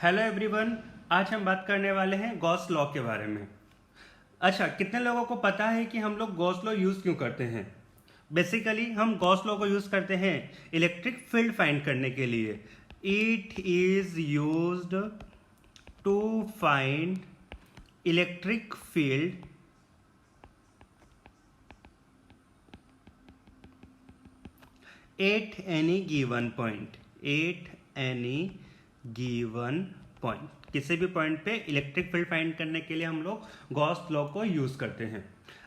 Hello everyone, आज हम बात करने वाले हैं गॉस लॉ के बारे में। अच्छा, कितने लोगों को पता है कि हम लोग गॉस लॉ यूज़ क्यों करते हैं? बेसिकली हम गॉस लॉ को यूज़ करते हैं इलेक्ट्रिक फील्ड फाइंड करने के लिए। It is used to find electric field at any given point. किसी भी पॉइंट पे इलेक्ट्रिक फील्ड फाइंड करने के लिए हम लोग गॉस लॉ को यूज़ करते हैं।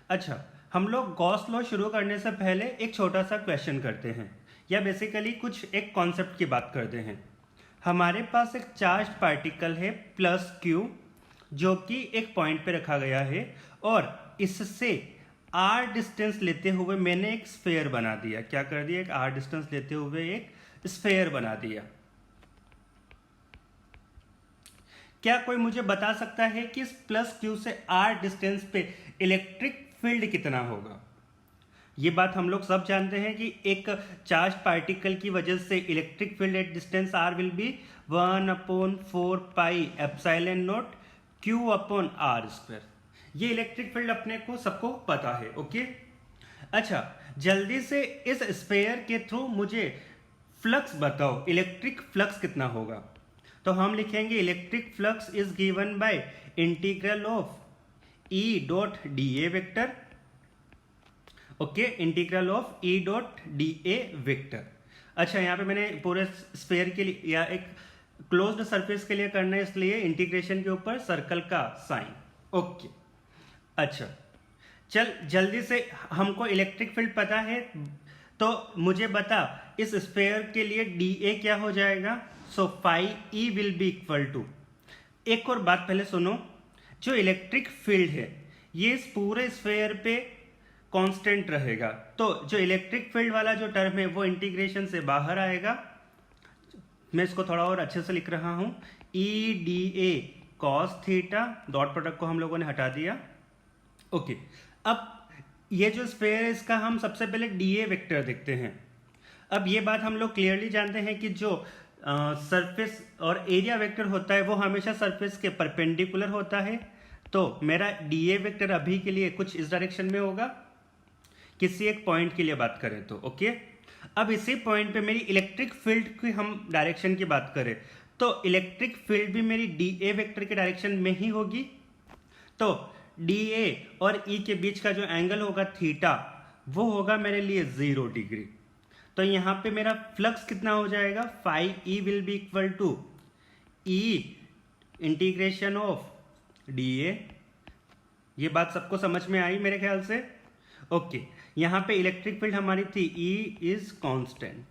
अच्छा, हम लोग गॉस लॉ शुरू करने से पहले एक छोटा सा क्वेश्चन करते हैं, या बेसिकली कुछ एक कॉन्सेप्ट की बात करते हैं। हमारे पास एक चार्ज पार्टिकल है प्लस क्यू, जो कि एक पॉइंट पे रखा गया है, और इससे आर डिस्टेंस लेते हुए मैंने एक स्फेयर बना दिया। क्या कर दिया? एक आर डिस्टेंस लेते हुए एक स्फेयर बना दिया। क्या कोई मुझे बता सकता है कि इस प्लस क्यू से आर डिस्टेंस पे इलेक्ट्रिक फील्ड कितना होगा? ये बात हम लोग सब जानते हैं कि एक चार्ज पार्टिकल की वजह से electric field at distance R will be 1/4 pi epsilon not Q upon are square. ये इलेक्ट्रिक फील्ड अपने को सबको पता है। ओके, अच्छा, जल्दी से इस स्फेयर के थ्रू मुझे फ्लक्स बताओ, इलेक्ट्रिक फ्लक्स कितना होगा? तो हम लिखेंगे electric flux is given bye integral of E dot d A vector. Okay, integral of E dot d A vector. अच्छा, यहाँ पे मैंने पूरे स्फेयर के लिए या एक क्लोज्ड सरफेस के लिए करना है, इसलिए इंटीग्रेशन के ऊपर सर्कल का साइन। ओके, अच्छा, चल जल्दी से, हमको इलेक्ट्रिक फील्ड पता है, तो मुझे बता इस स्फेयर के लिए डी ए क्या हो जाएगा? So phi E will be equal to, एक और बात पहले सुनो, जो इलेक्ट्रिक फील्ड है ये इस पूरे स्फेयर पे कांस्टेंट रहेगा, तो जो इलेक्ट्रिक फील्ड वाला जो टर्म है वो इंटीग्रेशन से बाहर आएगा। मैं इसको थोड़ा और अच्छे से लिख रहा हूं, E D A cos theta, dot product को हम लोगों ने हटा दिया। ओके, अब ये जो स्फेयर है इसका हम सबसे पहले डी ए वेक्टर देखते हैं। अब ये बात हम लोग क्लियरली जानते हैं कि जो सरफेस और एरिया वेक्टर होता है वो हमेशा सरफेस के परपेंडिकुलर होता है, तो मेरा डी ए वेक्टर अभी के लिए कुछ इस डायरेक्शन में होगा, किसी एक पॉइंट के लिए बात करें तो। ओके, अब इसी पॉइंट पे मेरी इलेक्ट्रिक फील्ड की हम डायरेक्शन की बात करें तो इलेक्ट्रिक फील्ड भी मेरी डी ए वेक्टर के डायरेक्शन में ही होगी। तो डी ए और ई के बीच का जो एंगल होगा थीटा, वो होगा मेरे लिए 0 डिग्री। तो यहाँ पे मेरा फ्लक्स कितना हो जाएगा? Phi E will be equal to E integration of D A. ये बात सबको समझ में आई मेरे ख्याल से? ओके, यहाँ पे इलेक्ट्रिक फील्ड हमारी थी ई इज कांस्टेंट,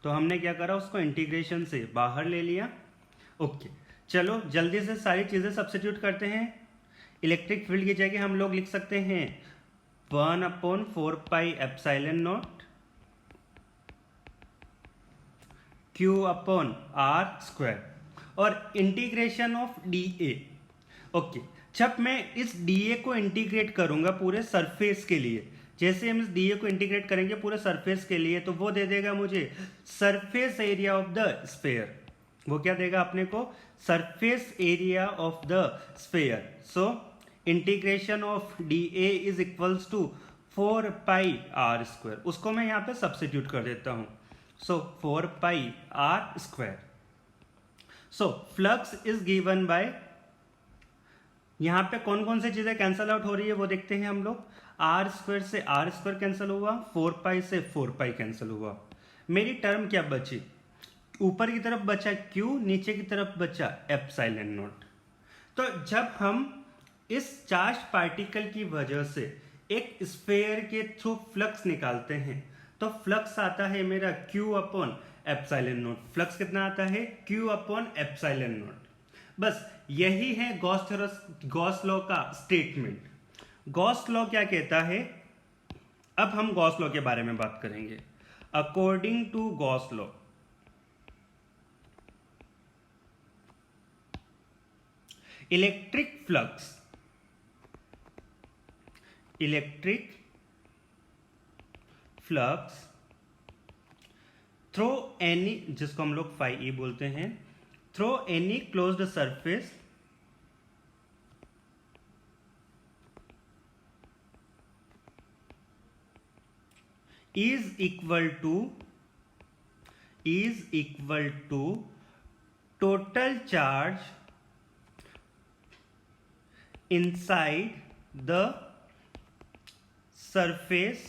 तो हमने क्या करा, उसको इंटीग्रेशन से बाहर ले लिया। ओके, चलो जल्दी से सारी चीज़ें सब्स्टिट्यूट करते हैं। इलेक्ट्रिक फील्ड की जगह हम लोग लिख सकते हैं 1/4 pi epsilon not Q upon are square, और integration of D A. Okay, जब मैं इस डी ए को इंटीग्रेट करूंगा पूरे सरफेस के लिए, जैसे हम इस डी ए को इंटीग्रेट करेंगे पूरे सरफेस के लिए, तो वो दे देगा मुझे surface area of the sphere. वो क्या देगा अपने को? Surface area of the sphere. So integration of D A is equals to 4 pi r square. उसको मैं यहाँ पे सब्स्टिट्यूट कर देता हूँ। So 4 pi r square. So flux is given by, यहाँ पे कौन कौन सी चीजें कैंसल आउट हो रही है वो देखते हैं हम लोग। आर स्क्वायर से आर स्क्वायर कैंसिल हुआ, 4 पाई से 4 पाई कैंसिल हुआ। मेरी टर्म क्या बची? ऊपर की तरफ बचा क्यू, नीचे की तरफ बचा एप्सिलॉन नॉट। तो जब हम इस चार्ज पार्टिकल की वजह से एक स्फेयर के थ्रू फ्लक्स निकालते हैं, तो फ्लक्स आता है मेरा Q upon epsilon not. Flux कितना आता है? Q upon epsilon not. बस यही है गॉस लॉ का स्टेटमेंट। गॉस लॉ क्या कहता है? अब हम गॉस लॉ के बारे में बात करेंगे। According to Gauss law, electric flux through any, जिसको हम लोग फाई ई बोलते हैं, through any closed surface is equal to total charge inside the surface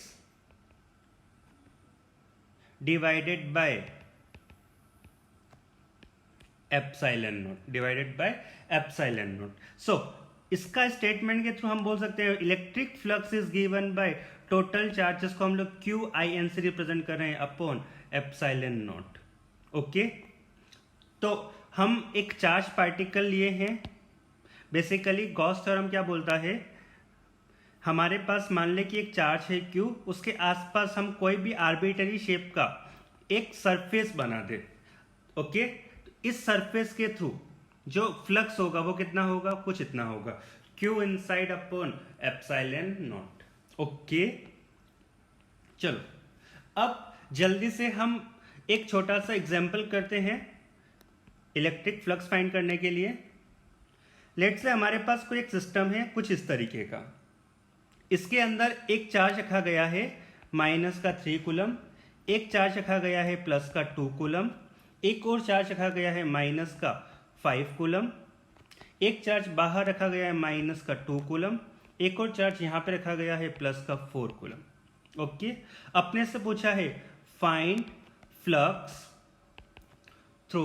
divided by epsilon not. So इसका स्टेटमेंट के थ्रू हम बोल सकते हैं electric flux is given by total charge, जिसको हम लोग क्यू आई एन से रिप्रेजेंट कर रहे हैं अपॉन एप्सिलॉन नॉट। ओके, तो हम एक चार्ज पार्टिकल लिए हैं। बेसिकली गॉस थ्योरम क्या बोलता है, हमारे पास मान ले कि एक चार्ज है Q, उसके आसपास हम कोई भी आर्बिटरी शेप का एक सरफेस बना दे। ओके, इस सरफेस के थ्रू जो फ्लक्स होगा वो कितना होगा, कुछ इतना होगा, Q inside upon epsilon naught. Okay, चलो अब जल्दी से हम एक छोटा सा एग्जांपल करते हैं इलेक्ट्रिक फ्लक्स फाइंड करने के लिए। लेट्स से हमारे पास कोई एक सिस्टम है कुछ इस तरीके का, इसके अंदर एक चार्ज रखा गया है माइनस का 3 कूलम, एक चार्ज रखा गया है प्लस का 2 कूलम, एक और चार्ज रखा गया है माइनस का 5 कूलम, एक चार्ज बाहर रखा गया है माइनस का 2 कूलम, एक और चार्ज यहां पे रखा गया है प्लस का 4 कूलम। ओके, अपने से पूछा है find flux through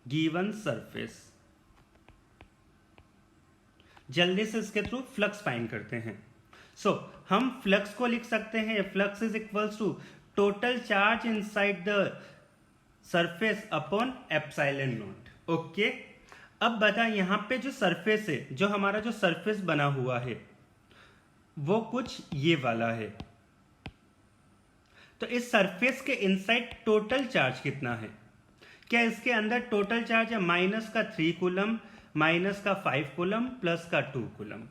given surface. जल्दी से इसके थ्रू फ्लक्स फाइंड करते हैं। सो हम फ्लक्स को लिख सकते हैं, flux is equals to total charge inside the surface upon epsilon naught. Okay, अब बता यहां पे जो सरफेस है, जो हमारा जो सरफेस बना हुआ है वो कुछ ये वाला है। तो इस सरफेस के इनसाइड टोटल चार्ज कितना है? क्या इसके अंदर टोटल चार्ज है माइनस का 3 कूलम, माइनस का 5 कूलम, प्लस का 2 कूलम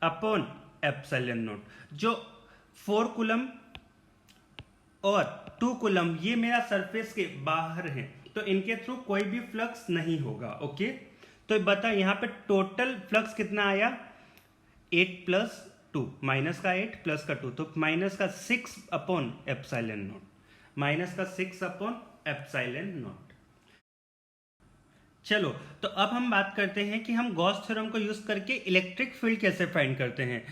अपॉन एप्सिलॉन नॉट। जो 4 कूलम और 2 कूलम ये मेरा सरफेस के बाहर है, तो इनके थ्रू कोई भी फ्लक्स नहीं होगा। ओके, तो बता यहां पे टोटल फ्लक्स कितना आया, 8 प्लस 2, माइनस का 8 प्लस का 2, तो माइनस का 6 अपॉन एप्सिलॉन नॉट, माइनस का 6 अपॉन एप्सिलॉन नॉट। चलो, तो अब हम बात करते हैं कि हम गॉस थ्योरम को यूज करके इलेक्ट्रिक फील्ड कैसे फाइंड करते हैं।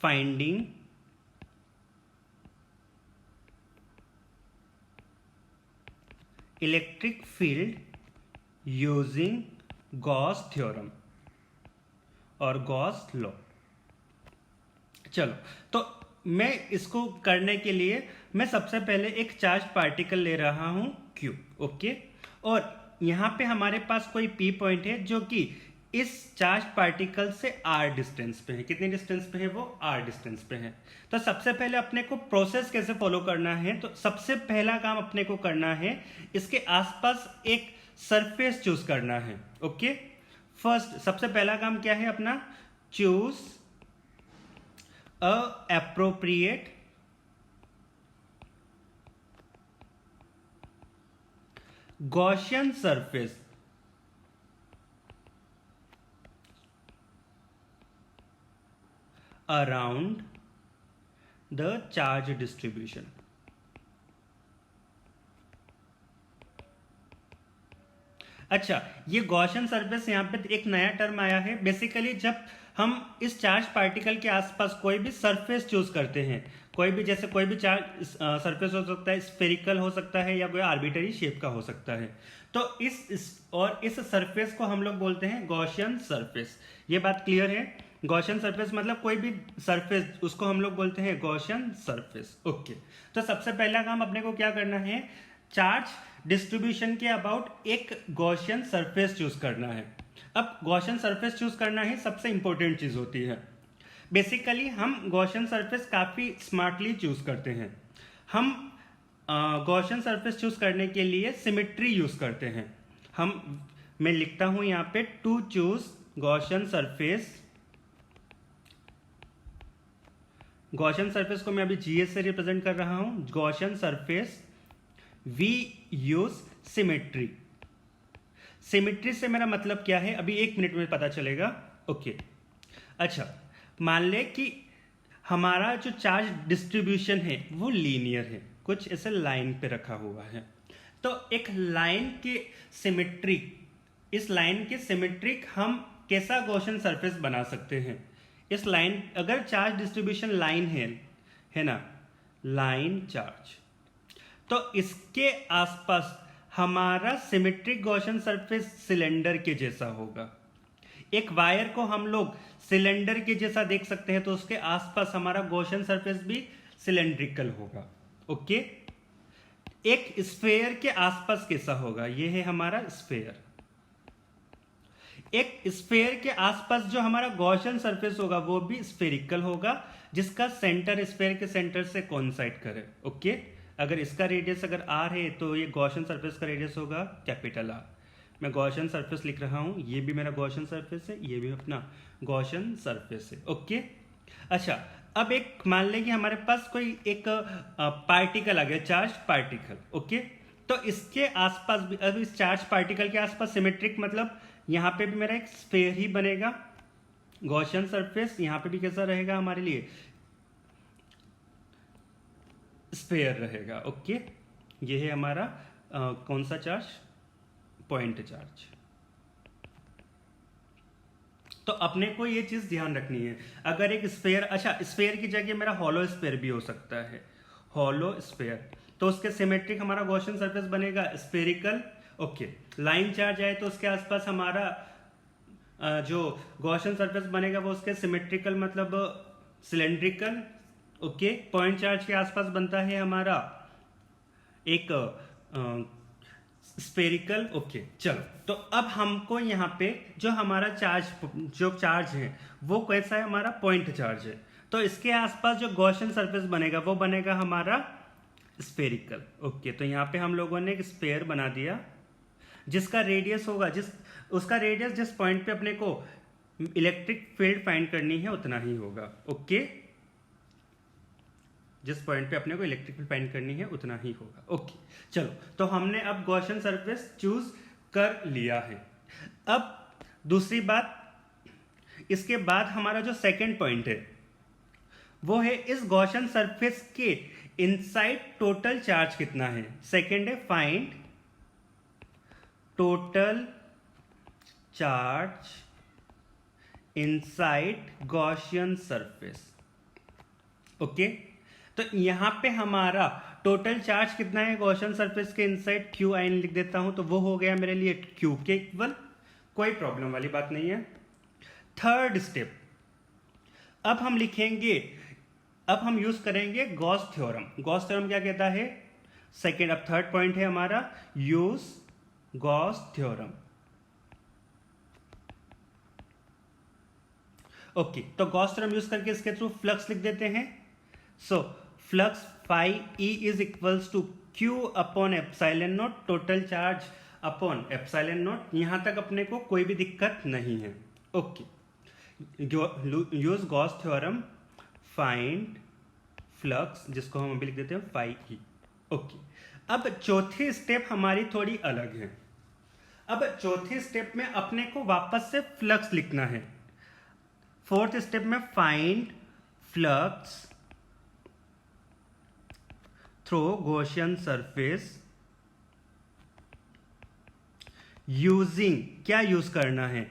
Finding electric field using Gauss theorem और गॉस लॉ। चलो, तो मैं इसको करने के लिए मैं सबसे पहले एक चार्ज पार्टिकल ले रहा हूं Q। ओके, और यहां पे हमारे पास कोई P पॉइंट है जो कि इस चार्ज पार्टिकल से R डिस्टेंस पे है। कितने डिस्टेंस पे है वो? R डिस्टेंस पे है। तो सबसे पहले अपने को प्रोसेस कैसे फॉलो करना है, तो सबसे पहला काम अपने को करना है इसके आसपास एक सरफेस चूज करना है। ओके, फर्स्ट सबसे पहला काम क्या है अपना, choose a appropriate Gaussian surface around the charge distribution। अच्छा, ये गॉसियन सरफेस यहाँ पे एक नया टर्म आया है। बेसिकली जब हम इस चार्ज पार्टिकल के आसपास कोई भी सरफेस चूज करते हैं, कोई भी जैसे कोई भी चार्ज सरफेस हो सकता है, स्फेरिकल हो सकता है या कोई आर्बिटरी शेप का हो सकता है, तो इस सरफेस को हम लोग बोलते हैं गॉसियन सरफेस। ये बात क्लियर है? गॉसियन सरफेस मतलब कोई भी सरफेस, उसको हम लोग बोलते हैं गॉसियन सरफेस। ओके, तो सबसे पहला काम अपने को क्या करना है, चार्ज डिस्ट्रीब्यूशन के अबाउट एक गॉसियन सरफेस चूज करना है। अब गॉसियन सरफेस चूज करना ही सबसे इंपॉर्टेंट चीज होती है। बेसिकली हम गॉसियन सरफेस काफी स्मार्टली चूज करते हैं। हम गॉसियन सरफेस चूज करने के लिए सिमेट्री यूज करते हैं। मैं लिखता हूं यहां पे to choose Gaussian surface. Gaussian surface को मैं अभी जीएस से रिप्रेजेंट कर रहा हूं। Gaussian surface we use symmetry. Symmetry से मेरा मतलब क्या है अभी 1 मिनट में पता चलेगा। ओके अच्छा, मान ले कि हमारा जो चार्ज डिस्ट्रीब्यूशन है वो लीनियर है, कुछ ऐसे लाइन पे रखा हुआ है। तो एक लाइन के सिमेट्रिक, इस लाइन के सिमेट्रिक हम कैसा गॉसियन सरफेस बना सकते हैं। इस लाइन, अगर चार्ज डिस्ट्रीब्यूशन लाइन है ना, लाइन चार्ज, तो इसके आसपास हमारा सिमेट्रिक गॉसियन सरफेस सिलेंडर के जैसा होगा। एक वायर को हम लोग सिलेंडर के जैसा देख सकते हैं, तो उसके आसपास हमारा गॉसियन सरफेस भी सिलेंड्रिकल होगा। ओके, एक स्फेयर के आसपास कैसा होगा, ये है हमारा स्फेयर। एक स्फेयर के आसपास जो हमारा गॉसियन सरफेस होगा वो भी स्फेरिकल होगा, जिसका सेंटर स्फेयर के सेंटर से कोइंसाइड करे। ओके, अगर इसका रेडियस अगर आर है तो ये गॉसियन सरफेस का रेडियस होगा कैपिटल आर। मैं गॉसियन सरफेस लिख रहा हूं, ये भी मेरा गॉसियन सरफेस है, ये भी अपना गॉसियन सरफेस है। ओके अच्छा, अब एक मान लें कि हमारे पास कोई एक पार्टिकल आ गया, चार्ज पार्टिकल। ओके, तो इसके आसपास भी, अब इस चार्ज पार्टिकल के आसपास सिमेट्रिक मतलब यहाँ पे भी मेरा एक स्फेयर ही बनेगा। गॉसियन सरफेस यहाँ पे भी कैसा रहेगा हमारे लिए, स्फेयर रहेगा। ओके, ये है हमारा कौन सा चार्ज, पॉइंट चार्ज। तो अपने को ये चीज ध्यान रखनी है, अगर एक स्फेयर, अच्छा स्फेयर की जगह मेरा हॉलो स्फेयर भी हो सकता है, हॉलो स्फेयर, तो उसके सिमेट्रिक हमारा गॉसियन सरफेस बनेगा स्फेरिकल। ओके, लाइन चार्ज आए तो उसके आसपास हमारा जो गॉसियन सरफेस बनेगा वो उसके सिमेट्रिकल मतलब सिलेंड्रिकल। ओके, पॉइंट चार्ज के आसपास बनता है हमारा एक स्फेरिकल। ओके चलो, तो अब हमको यहाँ पे जो हमारा चार्ज है वो कैसा है, हमारा पॉइंट चार्ज है, तो इसके आसपास जो गॉसियन सरफेस बनेगा वो बनेगा हमारा स्फेरिकल। ओके, तो यहाँ पे हम लोगों ने एक स्फेयर बना दिया जिसका रेडियस होगा, उसका रेडियस जिस पॉइंट पे अपने को इलेक्ट्रिक फील्ड फाइंड करनी है उतना ही होगा। ओके, जिस पॉइंट पे अपने को इलेक्ट्रिक फील्ड फाइंड करनी है उतना ही होगा। ओके चलो, तो हमने अब गॉसियन सरफेस चूज कर लिया है। अब दूसरी बात, इसके बाद हमारा जो सेकंड पॉइंट है वो है इस गॉसियन सरफेस के इनसाइड टोटल चार्ज कितना है। सेकंड है find total charge inside Gaussian surface. Okay, तो यहां पे हमारा टोटल चार्ज कितना है गॉसियन सरफेस के इनसाइड, क्यू आई लिख देता हूं, तो वो हो गया मेरे लिए क्यू के इक्वल, कोई प्रॉब्लम वाली बात नहीं है। थर्ड स्टेप, अब हम लिखेंगे, अब हम यूज करेंगे गॉस थ्योरम। गॉस थ्योरम क्या कहता है, सेकेंड, अब थर्ड पॉइंट है हमारा यूज गॉस थ्योरम। ओके, तो गॉस थ्योरम यूज करके इसके थ्रू फ्लक्स लिख देते हैं। So flux phi E is equals to Q upon epsilon naught, total charge upon epsilon naught. यहां तक अपने को कोई भी दिक्कत नहीं है। Okay, use Gauss theorem, find flux, जिसको हम अभी लिख देते हैं फाई ई। ओके, अब चौथी स्टेप हमारी थोड़ी अलग है। अब चौथी स्टेप में अपने को वापस से फ्लक्स लिखना है। फोर्थ स्टेप में find flux through Gaussian surface using, क्या यूज करना है,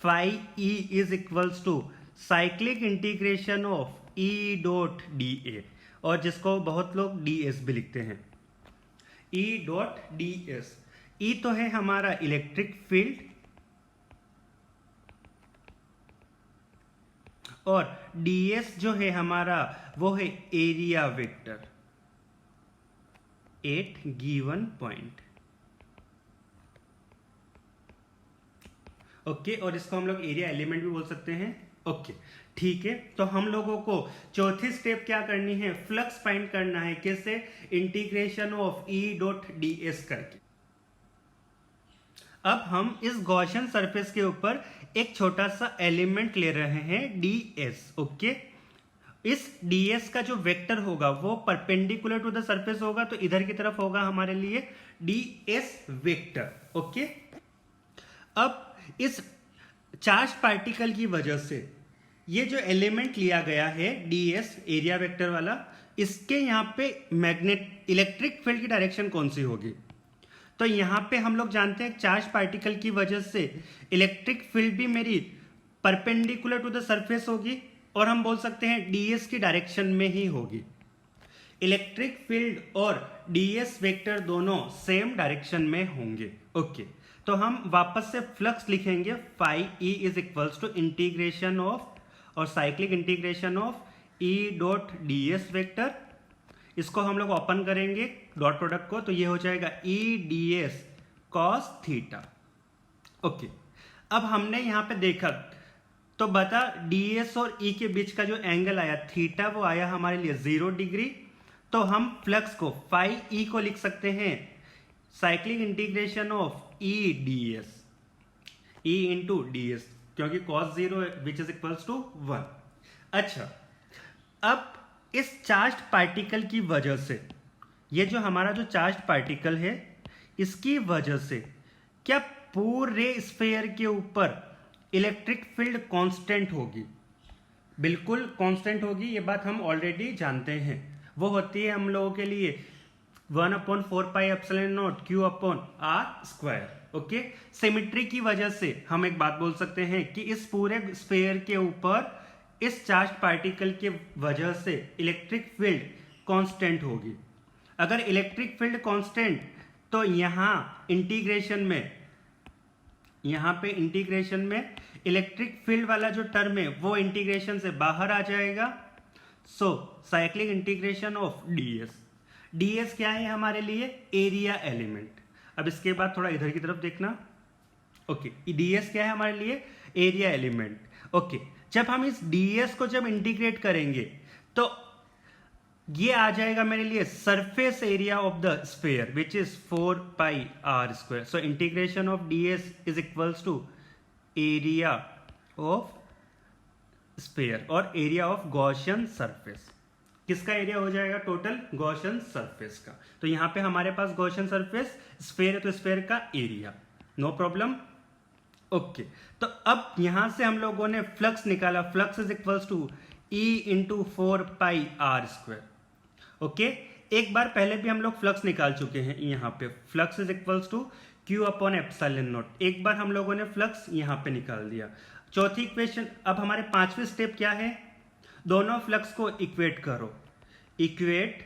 phi E is equals to cyclic integration of E dot d A, और जिसको बहुत लोग डी एस भी लिखते हैं, E dot d s. E तो है हमारा इलेक्ट्रिक फील्ड और ds जो है हमारा वो है area vector eight given point. Okay, और इसको हम लोग एरिया एलिमेंट भी बोल सकते हैं। ओके ठीक है, तो हम लोगों को चौथी स्टेप क्या करनी है, फ्लक्स फाइंड करना है। कैसे, integration of E dot d S करके। अब हम इस गॉसियन सरफेस के ऊपर एक छोटा सा एलिमेंट ले रहे हैं ds। ओके, इस ds का जो वेक्टर होगा वो परपेंडिकुलर टू द सरफेस होगा, तो इधर की तरफ होगा हमारे लिए ds वेक्टर। ओके, अब इस चार्ज पार्टिकल की वजह से ये जो एलिमेंट लिया गया है ds एरिया वेक्टर वाला, इसके यहाँ पे मैग्नेट इलेक्ट्रिक फील्ड की डायरेक्शन कौन सी होगी? तो यहाँ पे हम लोग जानते हैं चार्ज पार्टिकल की वजह से इलेक्ट्रिक फील्ड भी मेरी परपेंडिकुलर टू द सरफेस होगी, और हम बोल सकते हैं ds की डायरेक्शन में ही होगी। इलेक्ट्रिक फील्ड और ds वेक्टर दोनों सेम डायरेक्शन में होंगे। ओके, तो हम वापस से फ्लक्स लिखेंगे phi E is equals to integration of और cyclic integration of E dot ds vector. इसको हम लोग ओपन करेंगे डॉट प्रोडक्ट को, तो ये हो जाएगा ई ds कॉस थीटा। ओके, अब हमने यहाँ पे देखा तो बता ds और e के बीच का जो एंगल आया थीटा वो आया हमारे लिए 0 डिग्री। तो हम फ्लक्स को फाई ई को लिख सकते हैं cyclic integration of E ds, e into ds, क्योंकि cos 0 which is equals to 1। अच्छा, अब इस चार्ज पार्टिकल की वजह से, ये जो हमारा जो चार्ज पार्टिकल है इसकी वजह से क्या पूरे स्फीयर के ऊपर इलेक्ट्रिक फील्ड कांस्टेंट होगी? बिल्कुल कांस्टेंट होगी, ये बात हम ऑलरेडी जानते हैं। वो होती है हम लोगों के लिए 1/4πε0 Q/r²। ओके, सिमेट्री की वजह से हम एक बात बोल सकते हैं कि इस पूरे स्फीयर के ऊपर इस चार्ज पार्टिकल के वजह से इलेक्ट्रिक फील्ड कांस्टेंट होगी। अगर इलेक्ट्रिक फील्ड कांस्टेंट, तो यहाँ पे इंटीग्रेशन में इलेक्ट्रिक फील्ड वाला जो टर्म है वो इंटीग्रेशन से बाहर आ जाएगा। सो साइक्लिक इंटीग्रेशन ऑफ ds क्या है हमारे लिए? Area element. अब इसके बाद थोड़ा इधर की तरफ देखना। ओके, ds क्या है हमारे लिए? Area element. ओके, जब हम इस ds को जब इंटीग्रेट करेंगे तो ये आ जाएगा मेरे लिए surface area of the sphere which is 4πr²। So integration of ds is equals to area of sphere और एरिया ऑफ गॉसियन सरफेस। किसका एरिया हो जाएगा? टोटल गॉसियन सरफेस का। तो यहां पे हमारे पास गॉसियन सरफेस स्फीयर है, तो स्फीयर का एरिया, नो प्रॉब्लम। ओके, तो अब यहां से हम लोगों ने फ्लक्स निकाला, flux is equals to E into 4πr²। Okay, एक बार पहले भी हम लोग फ्लक्स निकाल चुके हैं। यहाँ पे flux is equals to Q/ε0। एक बार हम लोगों ने फ्लक्स यहाँ पे निकाल दिया। चौथी इक्वेशन, अब हमारे पांचवी स्टेप क्या है? दोनों फ्लक्स को इक्वेट करो। Equate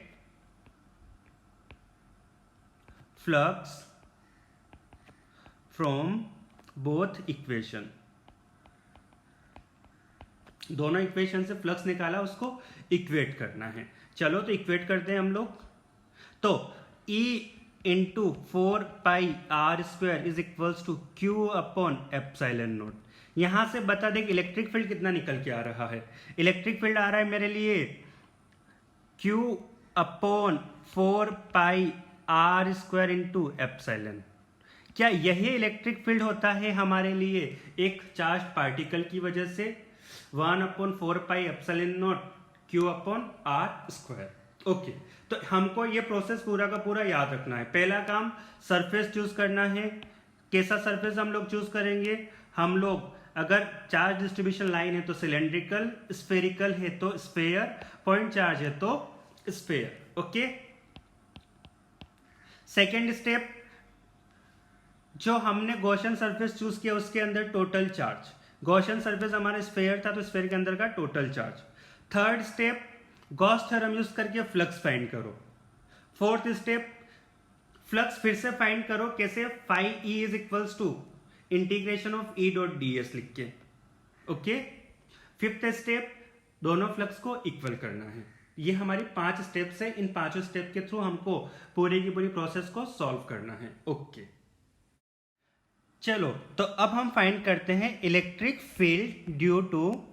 flux from both equation. दोनों इक्वेशन से फ्लक्स निकाला, उसको इक्वेट करना है। चलो तो इक्वेट करते हैं हम लोग। तो E into 4πr² is equals to Q/ε0। यहां से बता दें कि इलेक्ट्रिक फील्ड कितना निकल के आ रहा है। इलेक्ट्रिक फील्ड आ रहा है मेरे लिए Q/4πr² इंटू एप्सिलॉन। क्या यही इलेक्ट्रिक फील्ड होता है हमारे लिए एक चार्ज पार्टिकल की वजह से? 1/4πε0 Q/r²। ओके, तो हमको ये प्रोसेस पूरा का पूरा याद रखना है। पहला काम सरफेस चूज करना है। कैसा सरफेस हम लोग चूज करेंगे? हम लोग अगर चार्ज डिस्ट्रीब्यूशन लाइन है तो सिलेंड्रिकल, स्फेरिकल है तो स्फेयर, पॉइंट चार्ज है तो स्फेयर। ओके, सेकेंड स्टेप, जो हमने गॉसियन सरफेस चूज किया उसके अंदर टोटल चार्ज। गॉसियन सरफेस हमारा स्फेयर था तो स्फेयर के अंदर का total charge. Third step, Gauss theorem use करके फ्लक्स फाइंड करो। फोर्थ स्टेप, फ्लक्स फिर से फाइंड करो। कैसे? Phi E is equals to integration of E dot ds लिख के। ओके, फिफ्थ स्टेप, दोनों फ्लक्स को इक्वल करना है। ये हमारी 5 स्टेप्स है। इन 5 स्टेप के थ्रू हमको पूरी की पूरी प्रोसेस को सॉल्व करना है। ओके, चलो तो अब हम फाइंड करते हैं electric field due to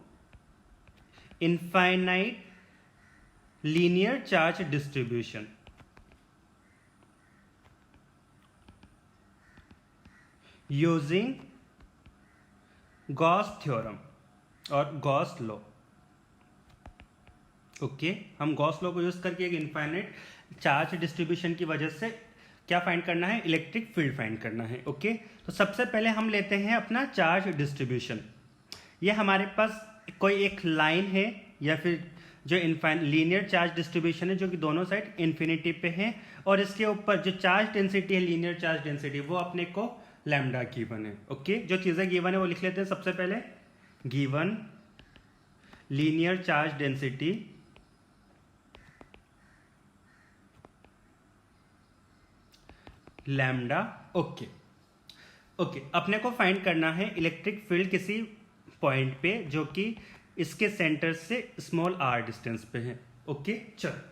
infinite linear charge distribution using Gauss theorem और गॉस लॉ। ओके हम गॉस लॉ को यूज करके एक इनफाइनाइट चार्ज डिस्ट्रीब्यूशन की वजह से क्या फाइंड करना है, इलेक्ट्रिक फील्ड फाइंड करना है। ओके तो सबसे पहले हम लेते हैं अपना चार्ज डिस्ट्रीब्यूशन। ये हमारे पास कोई एक लाइन है या फिर जो लीनियर चार्ज डिस्ट्रीब्यूशन है जो कि दोनों साइड इन्फिनिटी पे है, और इसके ऊपर जो चार्ज डेंसिटी है, लीनियर चार्ज डेंसिटी, वो अपने को लैम्डा गिवन है। ओके जो चीज़ें गिवन है वो लिख लेते हैं। सबसे पहले given linear charge density lambda. Okay अपने को फाइंड करना है इलेक्ट्रिक फील्ड किसी पॉइंट पे जो कि इसके सेंटर से स्मॉल r डिस्टेंस पे है। ओके चलो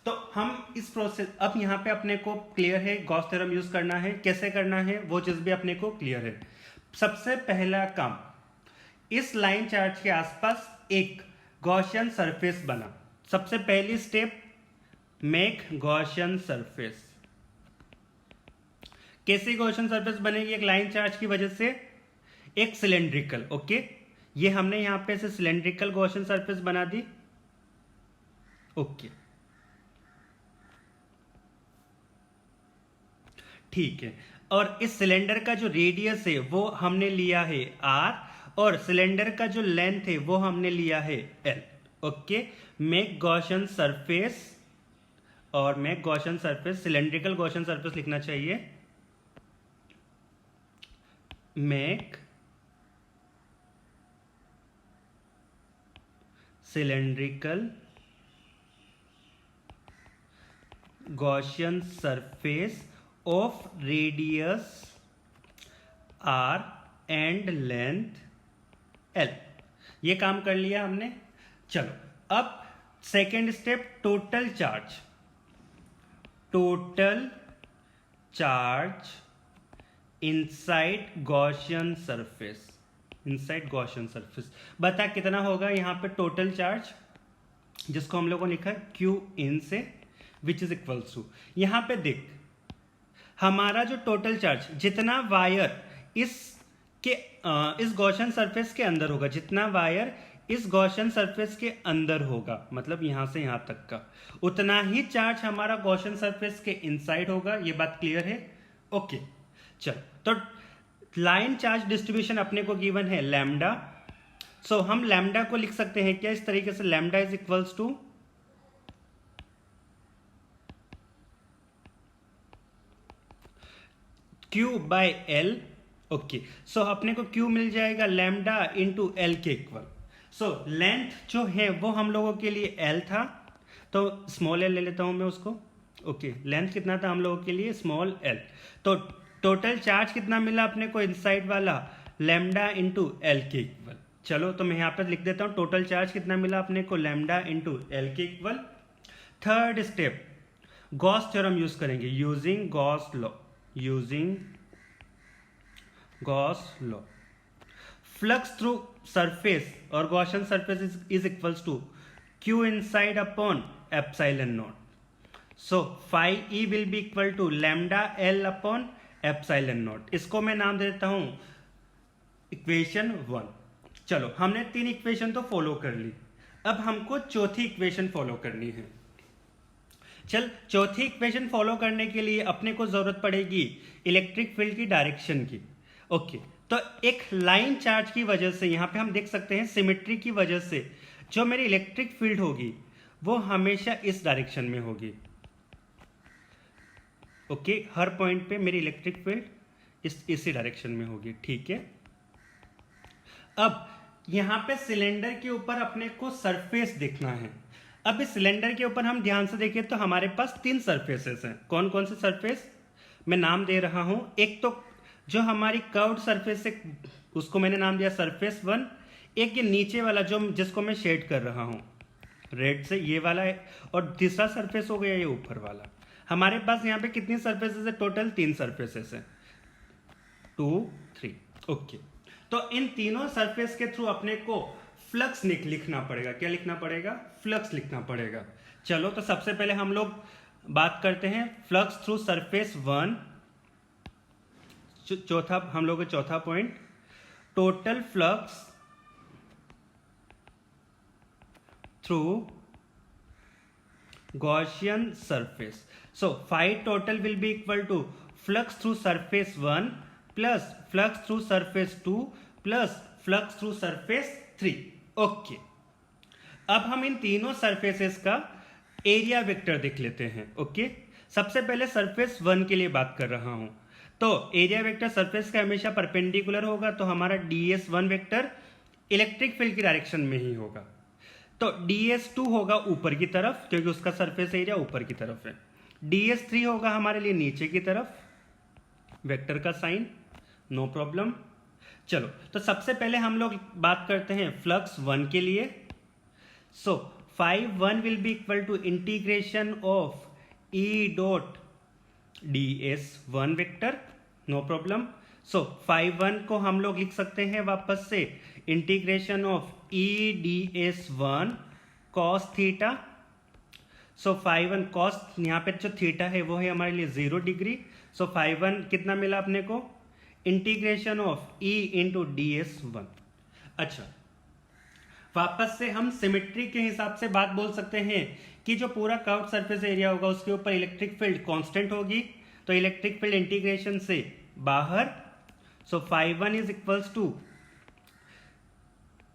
तो हम इस प्रोसेस, अब यहाँ पे अपने को क्लियर है गॉस थ्योरम यूज करना है, कैसे करना है वो चीज भी अपने को क्लियर है। सबसे पहला काम, इस लाइन चार्ज के आसपास एक गॉसियन सरफेस बना। सबसे पहली स्टेप, मेक गॉसियन सरफेस। कैसी गॉसियन सरफेस बनेगी एक लाइन चार्ज की वजह से, एक सिलेंड्रिकल। ओके ये हमने यहां पे से सिलेंड्रिकल गॉसियन सरफेस बना दी। ओके ठीक है, और इस सिलेंडर का जो रेडियस है वो हमने लिया है r, और सिलेंडर का जो लेंथ है वो हमने लिया है l। Okay make Gaussian surface, और make Gaussian surface, cylindrical Gaussian surface लिखना चाहिए, make cylindrical Gaussian surface of radius r and length l। ये काम कर लिया हमने। चलो अब second step, total charge. Total charge inside Gaussian surface, inside Gaussian surface. बता कितना होगा यहाँ पे टोटल चार्ज, जिसको हम लोगों ने लिखा है Q इन से, विच इज इक्वल्स टू, यहाँ पे देख हमारा जो टोटल चार्ज, जितना वायर इस गॉसियन सरफेस के अंदर होगा, जितना वायर इस गॉसियन सरफेस के अंदर होगा, मतलब यहां से यहां तक का, उतना ही चार्ज हमारा गॉसियन सरफेस के इनसाइड होगा। ये बात क्लियर है? ओके चल, तो लाइन चार्ज डिस्ट्रीब्यूशन अपने को गिवन है लैम्डा। सो हम लैम्डा को लिख सकते हैं क्या इस तरीके से, lambda is equals to Q by L। Okay so अपने को Q मिल जाएगा लैम्डा इंटू L के इक्वल। सो लेंथ जो है वो हम लोगों के लिए L था, तो स्मॉल l ले लेता हूं मैं उसको। ओके लेंथ कितना था हम लोगों के लिए, स्मॉल l। तो टोटल चार्ज कितना मिला अपने को इनसाइड वाला, लैम्डा इंटू L के इक्वल। चलो तो मैं यहां पर लिख देता हूं टोटल चार्ज कितना मिला अपने को, लैम्डा इंटू L के equal. Third step, Gauss theorem use करेंगे, using Gauss law, using Gauss law. Flux through surface और Gaussian surface is equals to Q inside upon epsilon naught. So phi E will be equal to lambda L upon epsilon naught. इसको मैं नाम दे देता हूं equation 1। चलो हमने 3 equation तो follow कर ली, अब हमको चौथी इक्वेशन फॉलो करनी है। चल चौथी इक्वेशन फॉलो करने के लिए अपने को जरूरत पड़ेगी इलेक्ट्रिक फील्ड की डायरेक्शन की। ओके तो एक लाइन चार्ज की वजह से यहां पे हम देख सकते हैं सिमेट्री की वजह से जो मेरी इलेक्ट्रिक फील्ड होगी वो हमेशा इस डायरेक्शन में होगी। ओके हर पॉइंट पे मेरी इलेक्ट्रिक फील्ड इसी डायरेक्शन में होगी। ठीक है, अब यहां पे सिलेंडर के ऊपर अपने को सरफेस देखना है। अब इस सिलेंडर के ऊपर हम ध्यान से देखें तो हमारे पास 3 सरफेसेस हैं। कौन कौन से सरफेस मैं नाम दे रहा हूं, एक तो जो हमारी कर्व्ड सरफेस है उसको मैंने नाम दिया सरफेस 1, एक ये नीचे वाला जो जिसको मैं शेड कर रहा हूं रेड से, ये वाला है, और तीसरा सरफेस हो गया ये ऊपर वाला। हमारे पास यहाँ पे कितनी सरफेसेस है, टोटल 3 सरफेसेस है, 2 3। ओके तो इन तीनों सरफेस के थ्रू अपने को फ्लक्स लिखना पड़ेगा। क्या लिखना पड़ेगा, फ्लक्स लिखना पड़ेगा। चलो तो सबसे पहले हम लोग बात करते हैं फ्लक्स थ्रू सरफेस 1। चौथा हम लोग का चौथा point, total flux through Gaussian surface. So phi total will be equal to flux through surface 1 plus flux through surface 2 plus flux through surface 3. Okay, अब हम इन तीनों सरफेसेस का एरिया वेक्टर देख लेते हैं. ओके, सबसे पहले सरफेस 1 के लिए बात कर रहा हूं. तो एरिया वेक्टर सरफेस का हमेशा परपेंडिकुलर होगा, तो हमारा ds1 वेक्टर इलेक्ट्रिक फील्ड की डायरेक्शन में ही होगा. तो ds2 होगा ऊपर की तरफ, क्योंकि उसका सरफेस एरिया ऊपर की तरफ है. ds3 होगा हमारे लिए नीचे की तरफ, वेक्टर का साइन, नो प्रॉब्लम. चलो, तो सबसे पहले हम लोग बात करते हैं फ्लक्स 1 के लिए. So phi 1 will be equal to integration of E dot ds1 vector, no problem. So phi 1 को हम लोग लिख सकते हैं वापस से integration of E ds1 cos theta. So phi 1 cos, यहाँ पे जो थीटा है वो है हमारे लिए 0 डिग्री. सो phi 1 कितना मिला अपने को, integration of E into ds1. अच्छा, वापस से हम सिमेट्री के हिसाब से बात बोल सकते हैं कि जो पूरा कर्व्ड सरफेस एरिया होगा उसके ऊपर इलेक्ट्रिक फील्ड कांस्टेंट होगी, तो इलेक्ट्रिक फील्ड इंटीग्रेशन से बाहर. So phi 1 is equals to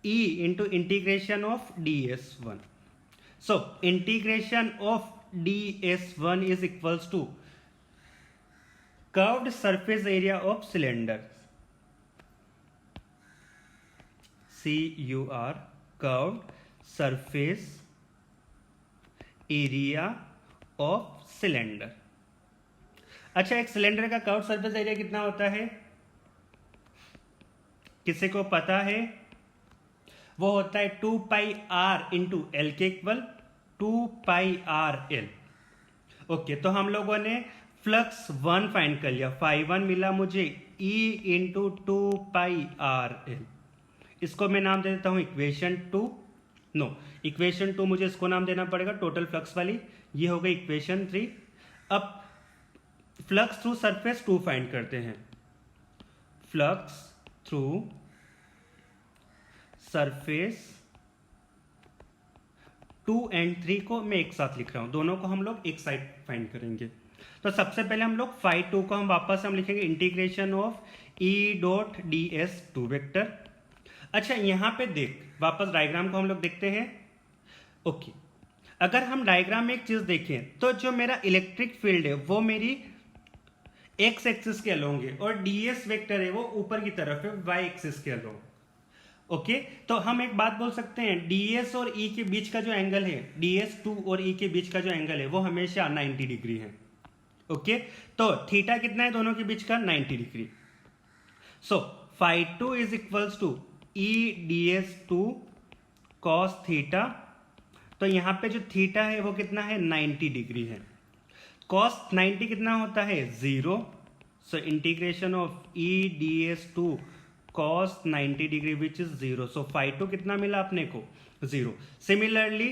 E into integration of ds1. So integration of ds1 is equals to curved surface area of cylinder, CUR, curved surface area of cylinder. अच्छा, एक cylinder का curved surface area कितना होता है, किसी को पता है? वो होता है 2 पाई आर इंटू एल के equal 2 pi R L. Okay, तो हम लोगों ने फ्लक्स 1 फाइंड कर लिया. phi 1 मिला मुझे E into 2 pi R L. इसको मैं नाम दे देता हूं इक्वेशन 2. नो, इक्वेशन 2 मुझे इसको नाम देना पड़ेगा, टोटल फ्लक्स वाली. ये हो गई इक्वेशन 3. अब फ्लक्स थ्रू सरफेस 2 फाइंड करते हैं. फ्लक्स थ्रू सरफेस 2 एंड 3 को मैं एक साथ लिख रहा हूं, दोनों को हम लोग एक साइड फाइंड करेंगे. तो सबसे पहले हम लोग phi 2 को हम वापस लिखेंगे integration of E dot ds2 vector. अच्छा, यहां पे देख, वापस डायग्राम को हम लोग देखते हैं. ओके, अगर हम डायग्राम में एक चीज देखें तो जो मेरा इलेक्ट्रिक फील्ड है वो मेरी एक्स एक्सिस के अलोंग है और ds वेक्टर है वो ऊपर की तरफ है y एक्सिस के अलोंग. ओके, तो हम एक बात बोल सकते हैं, ds और E के बीच का जो एंगल है, ds2 और E के बीच का जो एंगल है वो हमेशा 90 डिग्री है. ओके, तो थीटा कितना है दोनों के बीच का, 90 degree. So phi 2 is equals to E ds2 cos theta. तो यहां पे जो थीटा है वो कितना है, 90 डिग्री है. cos 90 कितना होता है, 0. सो integration of E ds2 cos 90 degree which is 0. So phi 2 कितना मिला अपने को, 0. सिमिलरली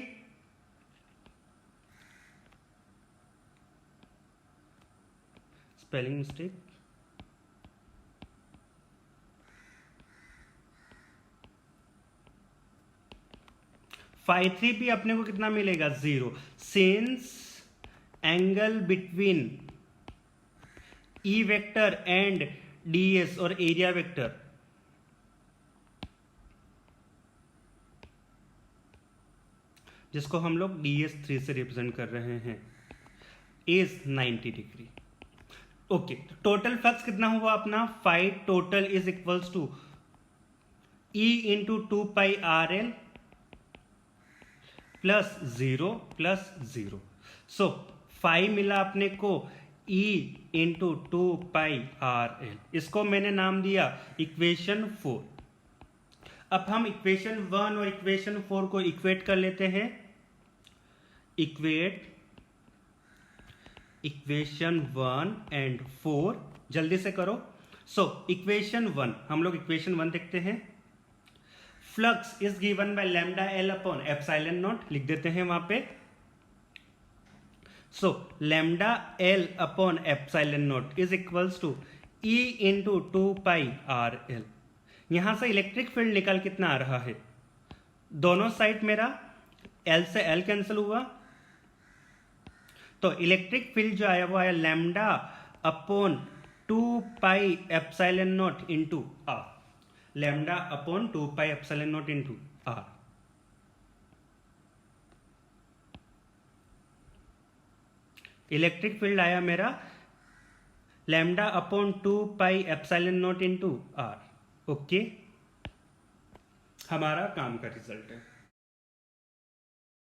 स्पेलिंग मिस्टेक, phi 3 भी अपने को कितना मिलेगा, 0. Since angle between E vector and ds और एरिया वेक्टर जिसको हम लोग ds3 से रिप्रेजेंट कर रहे हैं is 90 degree. Okay, total flux कितना हुआ अपना, phi total is equals to E into 2 pi R L plus 0 plus 0. So phi मिला अपने को E into 2 pi R L. इसको मैंने नाम दिया इक्वेशन 4. अब हम इक्वेशन 1 और इक्वेशन 4 को इक्वेट कर लेते हैं. इक्वेट इक्वेशन 1 एंड 4, जल्दी से करो. सो इक्वेशन 1, हम लोग इक्वेशन 1 देखते हैं. Flux is given by lambda L upon epsilon naught, लिख देते हैं वहां पे. So lambda L upon epsilon naught is equals to E into 2 pi R L. यहां से इलेक्ट्रिक फील्ड निकल कितना आ रहा है, दोनों साइड मेरा L से L कैंसिल हुआ, तो इलेक्ट्रिक फील्ड जो आया वो आया lambda upon 2πε0 into r, lambda upon 2πε0 into r. Electric field आया मेरा lambda upon 2πε0 into r. Okay, हमारा काम का रिजल्ट है।